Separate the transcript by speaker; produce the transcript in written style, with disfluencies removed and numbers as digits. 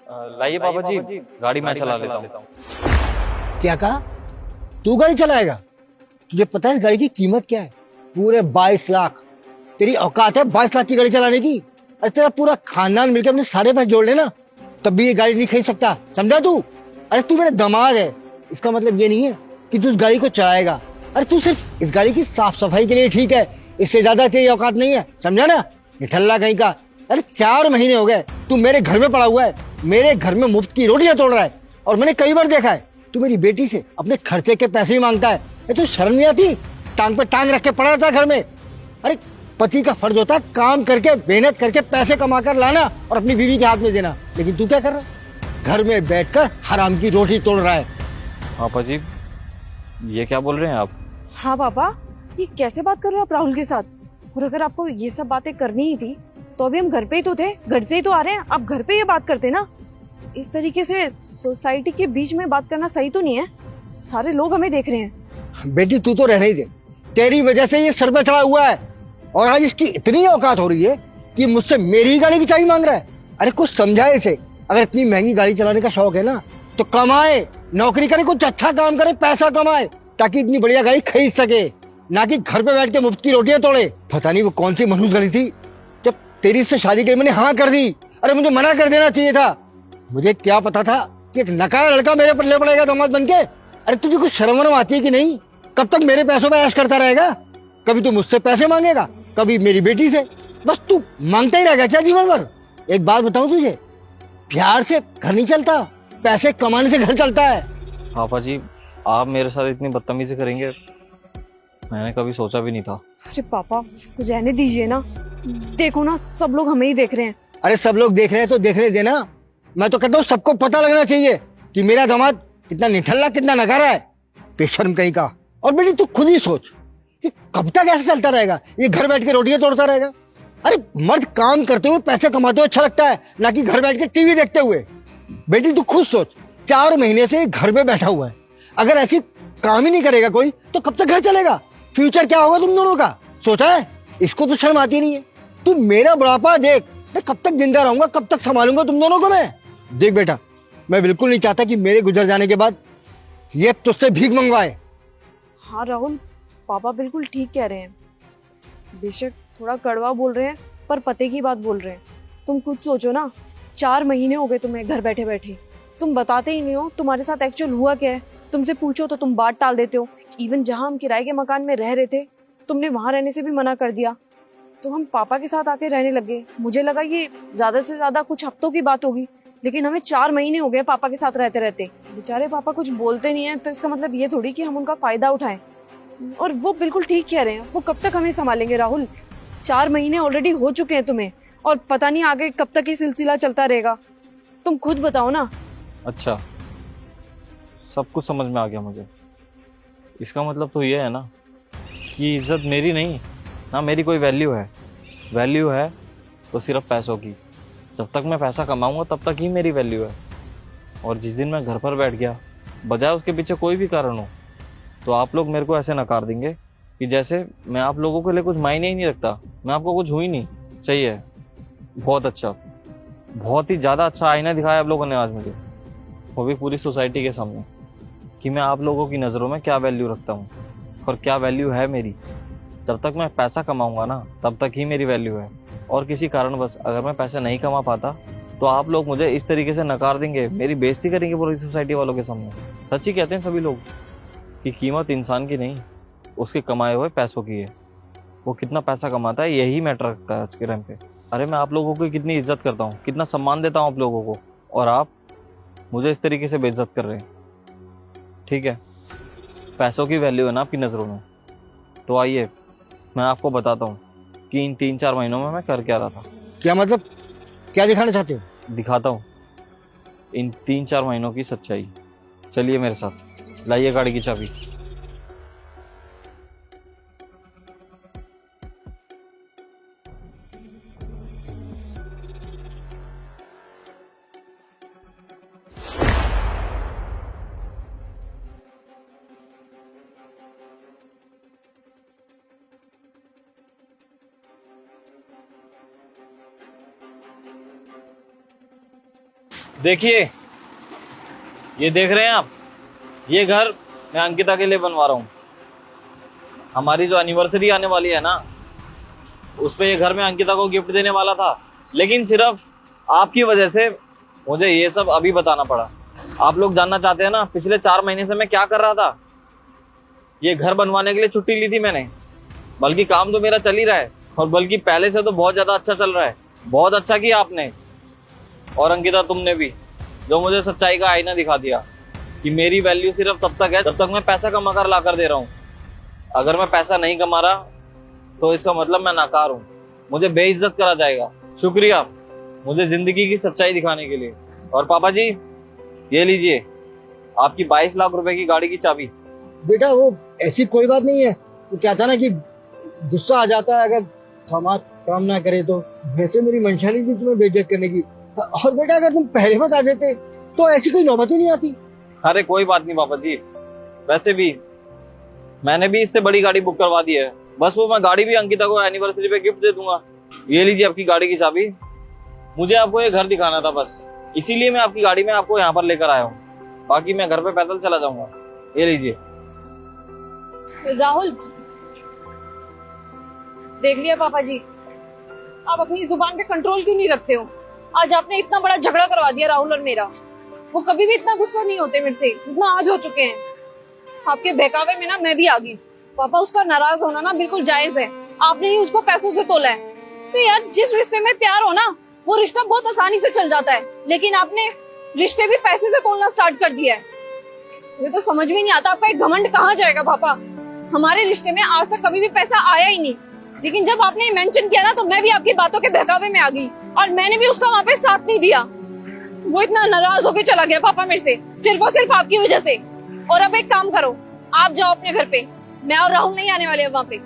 Speaker 1: लाइए पापा जी, गाड़ी मैं चला लेता हूँ।
Speaker 2: क्या कहा? तू गाड़ी चलाएगा? तुझे पता है इस गाड़ी की कीमत क्या है? पूरे 22 लाख। तेरी औकात है 22 लाख की गाड़ी चलाने की? अरे तेरा पूरा खानदान मिलकर अपने सारे पैसे जोड़ लेना, तब भी ये गाड़ी नहीं खरीद सकता, समझा तू? अरे तू मेरा दामाद है, इसका मतलब ये नहीं है कि तू इस गाड़ी को चलाएगा। अरे तू सिर्फ इस गाड़ी की साफ सफाई के लिए ठीक है, इससे ज्यादा तेरी औकात नहीं है, समझा ना? निठल्ला कहीं का। अरे 4 महीने हो गए तू मेरे घर में पड़ा हुआ है, मेरे घर में मुफ्त की रोटियां तोड़ रहा है, और मैंने कई बार देखा है तू मेरी बेटी से अपने खर्चे के पैसे ही मांगता है। ये तो शर्म नहीं आती? टांग पे टांग रख के पड़ा रहता है घर में। अरे पति का फर्ज होता है काम करके मेहनत करके पैसे कमा कर लाना और अपनी बीवी के हाथ में देना, लेकिन तू क्या कर रहा है? घर में बैठकर हराम की रोटी तोड़ रहा है।
Speaker 1: पापा जी, ये क्या बोल रहे हैं आप?
Speaker 3: हाँ पापा, ये कैसे बात कर रहे हो आप राहुल के साथ? और अगर आपको ये सब बातें करनी ही थी तो अभी हम घर पे ही तो थे, घर से ही तो आ रहे हैं, आप घर पे ये बात करते ना। इस तरीके से सोसाइटी के बीच में बात करना सही तो नहीं है, सारे लोग हमें देख रहे हैं।
Speaker 2: बेटी तू तो रहने ही दे, तेरी वजह से ये सर पे चढ़ा हुआ है, और आज इसकी इतनी औकात हो रही है कि मुझसे मेरी ही गाड़ी की चाबी मांग रहा है। अरे कुछ समझाए इसे, अगर इतनी महंगी गाड़ी चलाने का शौक है ना तो कमाए, नौकरी करे, कुछ अच्छा काम करे, पैसा कमाए, ताकि इतनी बढ़िया गाड़ी खरीद सके, ना कि घर पे बैठ के मुफ्त की रोटियां तोड़े। पता नहीं वो कौन सी मनहूस गली थी जब तेरी से शादी के लिए मैंने हाँ कर दी। अरे मुझे मना कर देना चाहिए था, मुझे क्या पता था कि एक नकारा लड़का मेरे पल्ले पड़ेगा दामाद बन के। अरे तुझे कुछ शर्म वरम आती है कि नहीं? कब तक मेरे पैसों में ऐश करता रहेगा? कभी तू मुझसे पैसे मांगेगा, कभी मेरी बेटी से, बस तू मांगता ही रहेगा क्या जीवन भर? एक बात बताऊं तुझे, प्यार से घर नहीं चलता, पैसे कमाने से घर चलता है।
Speaker 1: पापा जी, आप मेरे साथ इतनी बदतमीजी करेंगे मैंने कभी सोचा भी नहीं था।
Speaker 3: अरे पापा रहने दीजिए ना, देखो ना सब लोग हमें ही देख रहे हैं।
Speaker 2: अरे सब लोग देख रहे हैं तो देखने देना, मैं तो कहता हूँ सबको पता लगना चाहिए कि मेरा दामाद कितना निठल्ला, कितना नकारा है, बेशर्म कहीं का। और बेटी तू खुद ही सोच कि कब तक ऐसे चलता रहेगा, ये घर बैठ के रोटियां तोड़ता रहेगा? अरे मर्द काम करते हुए पैसे कमाते हुए अच्छा लगता है, ना कि घर बैठ के टीवी देखते हुए। बेटी तू खुद सोच, 4 महीने से घर में बैठा हुआ है, अगर ऐसी काम ही नहीं करेगा कोई तो कब तक घर चलेगा? फ्यूचर क्या होगा तुम दोनों का सोचा है? इसको तो शर्म आती नहीं है। तू मेरा बुढ़ापा देख, मैं कब तक जिंदा रहूंगा, कब तक संभालूंगा तुम दोनों को मैं? देख बेटा, मैं बिल्कुल नहीं चाहता कि मेरे गुजर जाने के बाद ये तुझसे भीख मंगवाए।
Speaker 3: हाँ राहुल, पापा बिल्कुल ठीक कह रहे हैं, बेशक थोड़ा कड़वा बोल रहे हैं पर पते की बात बोल रहे हैं। तुम खुद सोचो ना, 4 महीने हो गए तुम्हें घर बैठे बैठे, तुम बताते ही नहीं हो तुम्हारे साथ एक्चुअल हुआ क्या है। तुमसे पूछो तो तुम बात टाल देते हो। इवन जहां हम किराए के मकान में रह रहे थे तुमने वहां रहने से भी मना कर दिया, तो हम पापा के साथ आके रहने लगे। मुझे लगा ये ज्यादा से ज्यादा कुछ हफ्तों की बात होगी, लेकिन हमें 4 महीने हो गए पापा के साथ रहते रहते। बेचारे पापा कुछ बोलते नहीं है तो इसका मतलब ये थोड़ी कि हम उनका फायदा उठाएं। और वो बिल्कुल ठीक कह रहे हैं, वो कब तक हमें संभालेंगे राहुल? 4 महीने ऑलरेडी हो चुके हैं तुम्हें, और पता नहीं आगे कब तक ये सिलसिला चलता रहेगा। तुम खुद बताओ ना।
Speaker 1: अच्छा, सब कुछ समझ में आ गया मुझे। इसका मतलब तो ये है ना कि इज्जत मेरी नहीं, ना मेरी कोई वैल्यू है। वैल्यू है तो सिर्फ पैसों की। जब तक मैं पैसा कमाऊंगा तब तक ही मेरी वैल्यू है। और जिस दिन मैं घर पर बैठ गया, बजाय उसके पीछे कोई भी कारण हो, तो आप लोग मेरे को ऐसे नकार देंगे कि जैसे मैं आप लोगों के लिए कुछ मायने ही नहीं रखता, मैं आपको कुछ हुई नहीं चाहिए। बहुत अच्छा, बहुत ही ज़्यादा अच्छा आईना दिखाया आप लोगों ने आज मुझे, वो भी पूरी सोसाइटी के सामने, कि मैं आप लोगों की नज़रों में क्या वैल्यू रखता हूँ और क्या वैल्यू है मेरी। जब तक मैं पैसा कमाऊंगा ना तब तक ही मेरी वैल्यू है, और किसी कारणवश अगर मैं पैसा नहीं कमा पाता तो आप लोग मुझे इस तरीके से नकार देंगे, मेरी बेइज्जती करेंगे पूरी सोसाइटी वालों के सामने। सच ही कहते हैं सभी लोग कि कीमत इंसान की नहीं, उसके कमाए हुए पैसों की है। वो कितना पैसा कमाता है यही मैटर रखता है आज के टाइम पे। अरे मैं आप लोगों की कितनी इज्जत करता हूँ, कितना सम्मान देता हूँ आप लोगों को, और आप मुझे इस तरीके से बेइज्जत कर रहे हैं। ठीक है, पैसों की वैल्यू है ना आपकी नज़रों में, तो आइए मैं आपको बताता हूँ कि इन 3-4 महीनों में मैं कर क्या रहा था।
Speaker 2: क्या मतलब, क्या दिखाना चाहते हो?
Speaker 1: दिखाता हूँ इन 3-4 महीनों की सच्चाई। चलिए मेरे साथ, लाइए गाड़ी की चाबी। देखिए, ये देख रहे हैं आप, ये घर मैं अंकिता के लिए बनवा रहा हूँ। हमारी जो एनिवर्सरी आने वाली है ना, उस पे ये घर मैं अंकिता को गिफ्ट देने वाला था, लेकिन सिर्फ आपकी वजह से मुझे ये सब अभी बताना पड़ा। आप लोग जानना चाहते हैं ना, पिछले 4 महीने से मैं क्या कर रहा था। ये घर बनवाने के लिए छुट्टी ली थी मैंने, बल्कि काम तो मेरा चल ही रहा है, और बल्कि पहले से तो बहुत ज्यादा अच्छा चल रहा है। बहुत अच्छा किया आपने और अंकिता तुमने भी, जो मुझे सच्चाई का आईना दिखा दिया कि मेरी वैल्यू सिर्फ तब तक है जब तक मैं पैसा कमा कर ला कर दे रहा हूँ। अगर मैं पैसा नहीं कमा रहा तो इसका मतलब मैं नाकार हूँ, मुझे बेइज्जत करा जाएगा। शुक्रिया मुझे जिंदगी की सच्चाई दिखाने के लिए। और पापा जी, ये लीजिए आपकी 22 लाख रुपए की गाड़ी की चाबी।
Speaker 2: बेटा वो ऐसी कोई बात नहीं है। वो क्या था ना कि गुस्सा आ जाता है अगर थमा काम ना करे तो। वैसे मेरी मंशा नहीं थी तुम्हें बेइज्जत करने की। और बेटा अगर तुम पहले बता देते तो ऐसी कोई नौबत ही नहीं आती।
Speaker 1: अरे कोई बात नहीं पापा जी, वैसे भी मैंने भी इससे बड़ी गाड़ी बुक करवा दी है। बस वो मैं गाड़ी भी अंकिता को एनिवर्सरी पे गिफ्ट दे दूंगा। ये लीजिए आपकी गाड़ी की चाबी। मुझे आपको ये घर दिखाना था बस, इसीलिए मैं आपकी गाड़ी में आपको यहाँ पर लेकर आया हूँ। बाकी मैं घर पे पैदल चला जाऊंगा। ये लीजिए।
Speaker 3: राहुल, देख लिया पापा जी, आप अपनी जुबान पे कंट्रोल क्यों नहीं रखते हो? आज आपने इतना बड़ा झगड़ा करवा दिया राहुल और मेरा। वो कभी भी इतना गुस्सा नहीं होते मेरे से जितना आज हो चुके हैं। आपके बहकावे में ना मैं भी आ गई। पापा, उसका नाराज होना ना बिल्कुल जायज है। आपने ही उसको पैसों से तोला है। तो यार, जिस रिश्ते में प्यार हो ना, वो रिश्ता बहुत आसानी से चल जाता है, लेकिन आपने रिश्ते भी पैसे से तोलना स्टार्ट कर दिया है। मुझे तो समझ में नहीं आता आपका एक घमंड कहाँ जाएगा पापा। हमारे रिश्ते में आज तक कभी भी पैसा आया ही नहीं, लेकिन जब आपने मेंशन किया ना तो मैं भी आपकी बातों के बहकावे में आ गई और मैंने भी उसका वहाँ पे साथ नहीं दिया। वो इतना नाराज होकर चला गया पापा मेरे से, सिर्फ और सिर्फ आपकी वजह से। और अब एक काम करो, आप जाओ अपने घर पे, मैं और राहुल नहीं आने वाले हैं वहाँ पे।